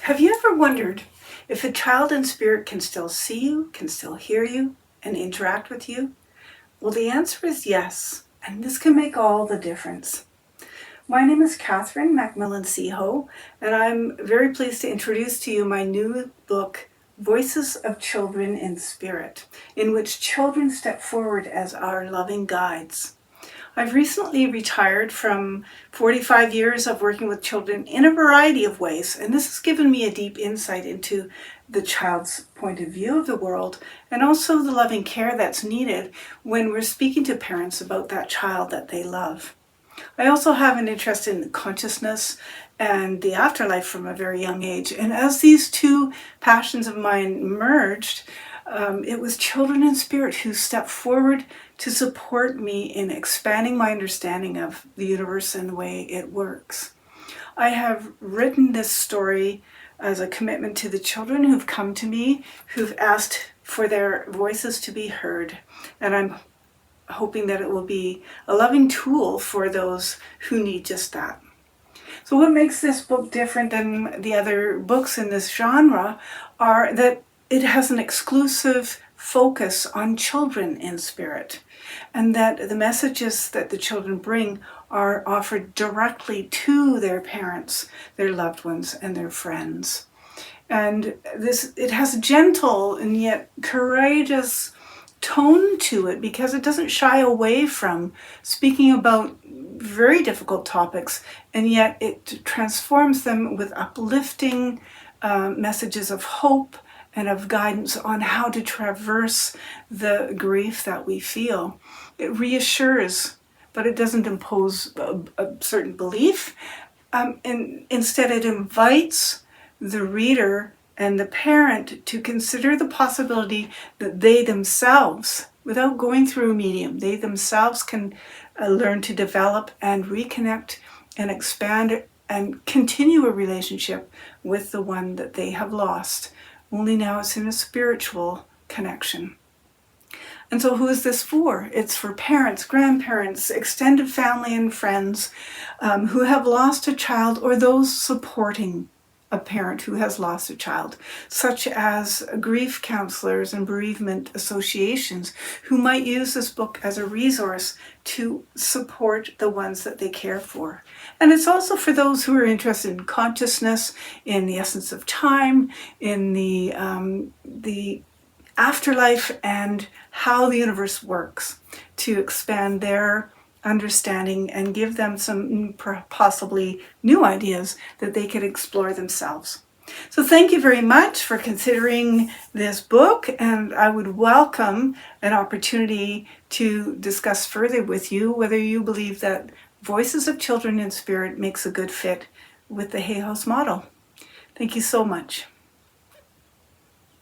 Have you ever wondered if a child in spirit can still see you, can still hear you, and interact with you? Well, the answer is yes, and this can make all the difference. My name is MacMillan Sihoe, and I'm very pleased to introduce to you my new book, Voices of Children in Spirit, in which children step forward as our loving guides. I've recently retired from 45 years of working with children in a variety of ways, and this has given me a deep insight into the child's point of view of the world and also the loving care that's needed when we're speaking to parents about that child that they love. I also have an interest in consciousness and the afterlife from a very young age, and as these two passions of mine merged, it was children in spirit who stepped forward to support me in expanding my understanding of the universe and the way it works. I have written this story as a commitment to the children who've come to me, who've asked for their voices to be heard, and I'm hoping that it will be a loving tool for those who need just that. So what makes this book different than the other books in this genre are that it has an exclusive focus on children in spirit, and that the messages that the children bring are offered directly to their parents, their loved ones, and their friends. And it has a gentle and yet courageous tone to it because it doesn't shy away from speaking about very difficult topics, and yet it transforms them with uplifting messages of hope and of guidance on how to traverse the grief that we feel. It reassures, but it doesn't impose a certain belief. And instead, it invites the reader and the parent to consider the possibility that they themselves, without going through a medium, they themselves can learn to develop and reconnect and expand and continue a relationship with the one that they have lost. Only now it's in a spiritual connection. And so who is this for? It's for parents, grandparents, extended family and friends who have lost a child, or those supporting a parent who has lost a child, such as grief counselors and bereavement associations who might use this book as a resource to support the ones that they care for. And it's also for those who are interested in consciousness, in the essence of time, in the afterlife, and how the universe works, to expand their understanding and give them some possibly new ideas that they could explore themselves. So thank you very much for considering this book, and I would welcome an opportunity to discuss further with you whether you believe that Voices of Children in Spirit makes a good fit with the Hay House model. Thank you so much.